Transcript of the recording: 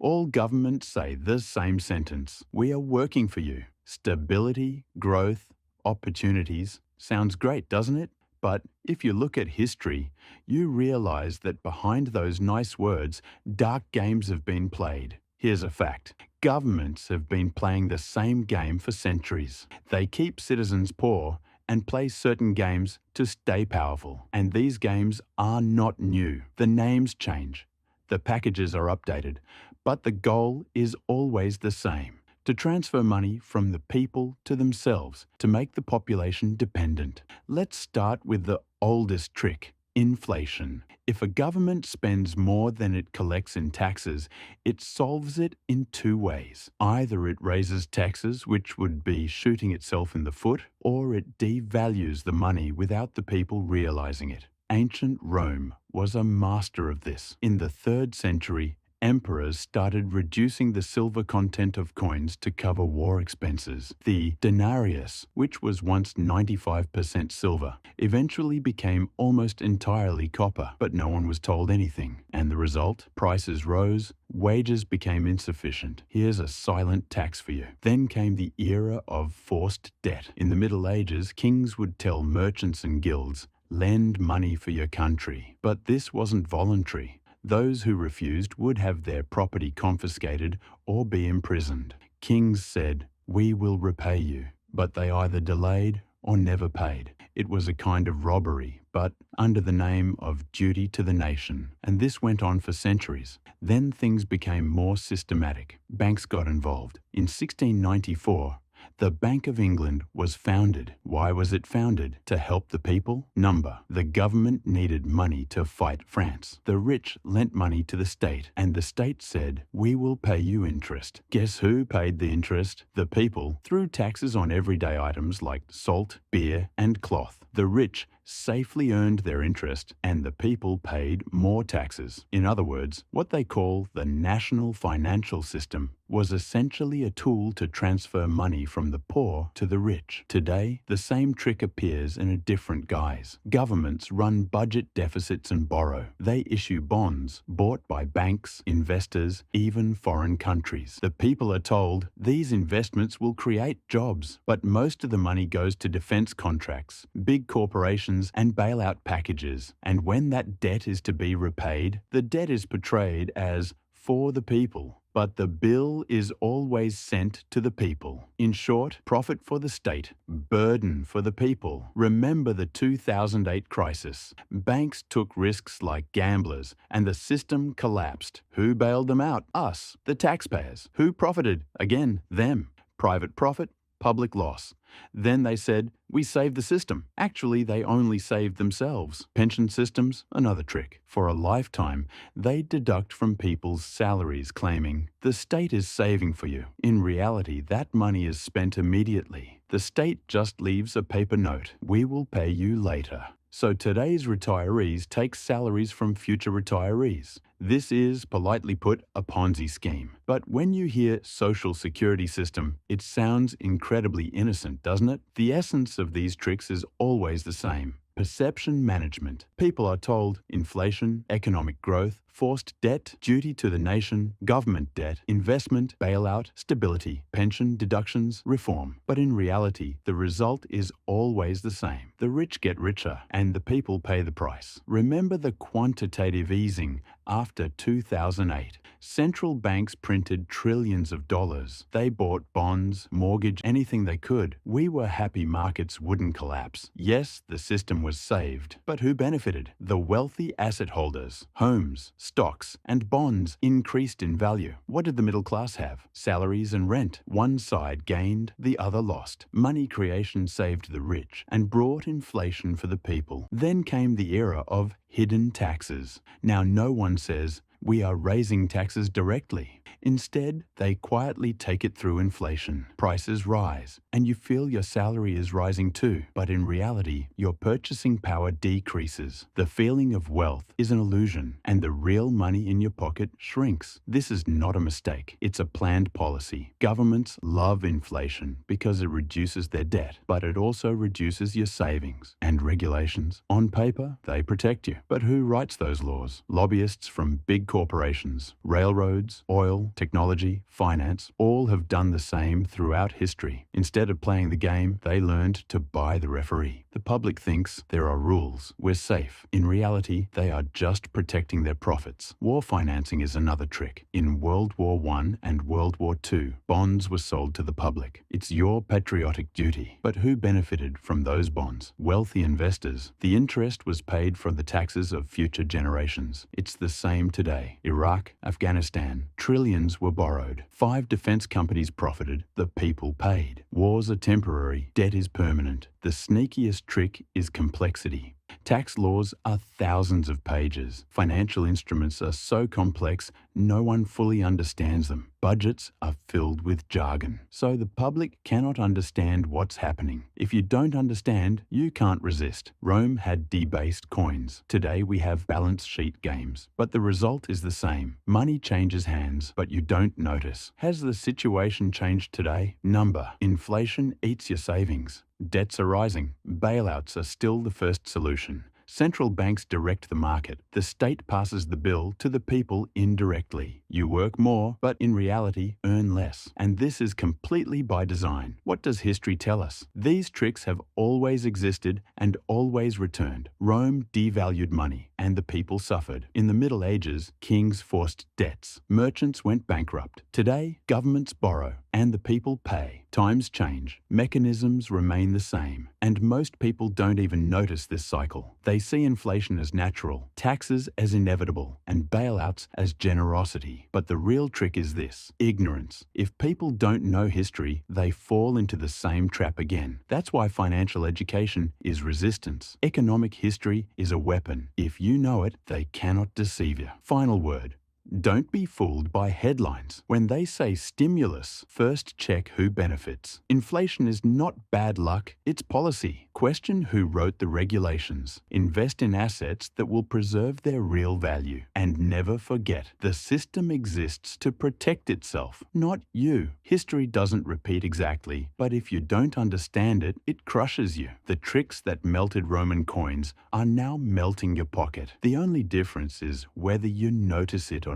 All governments say the same sentence. We are working for you. Stability, growth, opportunities. Sounds great, doesn't it? But if you look at history, you realize that behind those nice words, dark games have been played. Here's a fact. Governments have been playing the same game for centuries. They keep citizens poor and play certain games to stay powerful. And these games are not new. The names change. The packages are updated. But the goal is always the same. To transfer money from the people to themselves, to make the population dependent. Let's start with the oldest trick, inflation. If a government spends more than it collects in taxes, it solves it in two ways. Either it raises taxes, which would be shooting itself in the foot, or it devalues the money without the people realizing it. Ancient Rome was a master of this. In the 3rd century, emperors started reducing the silver content of coins to cover war expenses. The denarius, which was once 95% silver, eventually became almost entirely copper, but no one was told anything. And the result? Prices rose, wages became insufficient. Here's a silent tax for you. Then came the era of forced debt. In the Middle Ages, kings would tell merchants and guilds, lend money for your country. But this wasn't voluntary. Those who refused would have their property confiscated or be imprisoned. Kings said, "We will repay you," but they either delayed or never paid. It was a kind of robbery, but under the name of duty to the nation. And this went on for centuries. Then things became more systematic. Banks got involved. In 1694, the Bank of England was founded. Why was it founded? To help the people? Number. The government needed money to fight France. The rich lent money to the state, and the state said, "We will pay you interest." Guess who paid the interest? The people, through taxes on everyday items like salt, beer, and cloth. The rich safely earned their interest, and the people paid more taxes. In other words, what they call the national financial system was essentially a tool to transfer money from the poor to the rich. Today, the same trick appears in a different guise. Governments run budget deficits and borrow. They issue bonds bought by banks, investors, even foreign countries. The people are told these investments will create jobs, but most of the money goes to defense contracts, big corporations, and bailout packages. And when that debt is to be repaid, the debt is portrayed as for the people. But the bill is always sent to the people. In short, profit for the state, burden for the people. Remember the 2008 crisis. Banks took risks like gamblers, and the system collapsed. Who bailed them out? Us, the taxpayers. Who profited? Again, them. Private profit, public loss. Then they said, "We saved the system." Actually, they only saved themselves. Pension systems, another trick. For a lifetime, they deduct from people's salaries claiming, "The state is saving for you." In reality, that money is spent immediately. The state just leaves a paper note. "We will pay you later." So today's retirees take salaries from future retirees. This is, politely put, a Ponzi scheme. But when you hear social security system, it sounds incredibly innocent, doesn't it? The essence of these tricks is always the same. Perception management. People are told inflation, economic growth, forced debt, duty to the nation, government debt, investment, bailout, stability, pension deductions, reform. But in reality, the result is always the same. The rich get richer, and the people pay the price. Remember the quantitative easing after 2008. Central banks printed trillions of dollars. They bought bonds, mortgage, anything they could. We were happy markets wouldn't collapse. Yes, the system was saved. But who benefited? The wealthy asset holders. Homes, stocks, and bonds increased in value. What did the middle class have? Salaries and rent. One side gained, the other lost. Money creation saved the rich and brought inflation for the people. Then came the era of hidden taxes. Now no one says, "We are raising taxes directly." Instead, they quietly take it through inflation. Prices rise, and you feel your salary is rising too. But in reality, your purchasing power decreases. The feeling of wealth is an illusion, and the real money in your pocket shrinks. This is not a mistake. It's a planned policy. Governments love inflation because it reduces their debt, but it also reduces your savings. And regulations, on paper, they protect you. But who writes those laws? Lobbyists from big corporations, railroads, oil, technology, finance, all have done the same throughout history. Instead of playing the game, they learned to buy the referee. The public thinks there are rules, we're safe. In reality, they are just protecting their profits. War financing is another trick. In World War I and World War II, bonds were sold to the public. It's your patriotic duty. But who benefited from those bonds? Wealthy investors. The interest was paid from the taxes of future generations. It's the same today. Iraq, Afghanistan, trillions were borrowed. 5 defense companies profited. The people paid. Wars are temporary. Debt is permanent. The sneakiest trick is complexity. Tax laws are thousands of pages. Financial instruments are so complex, no one fully understands them. Budgets are filled with jargon, so the public cannot understand what's happening. If you don't understand, you can't resist. Rome had debased coins. Today we have balance sheet games. But the result is the same. Money changes hands, but you don't notice. Has the situation changed today? Number. Inflation eats your savings. Debts are rising. Bailouts are still the first solution. Central banks direct the market. The state passes the bill to the people indirectly. You work more, but in reality, earn less. And this is completely by design. What does history tell us? These tricks have always existed and always returned. Rome devalued money, and the people suffered. In the Middle Ages, kings forced debts. Merchants went bankrupt. Today, governments borrow, and the people pay. Times change. Mechanisms remain the same. And most people don't even notice this cycle. They see inflation as natural, taxes as inevitable, and bailouts as generosity. But the real trick is this: ignorance. If people don't know history, they fall into the same trap again. That's why financial education is resistance. Economic history is a weapon. If you know it, they cannot deceive you. Final word. Don't be fooled by headlines. When they say stimulus, first check who benefits. Inflation is not bad luck, it's policy. Question who wrote the regulations. Invest in assets that will preserve their real value. And never forget, the system exists to protect itself, not you. History doesn't repeat exactly, but if you don't understand it, it crushes you. The tricks that melted Roman coins are now melting your pocket. The only difference is whether you notice it or not.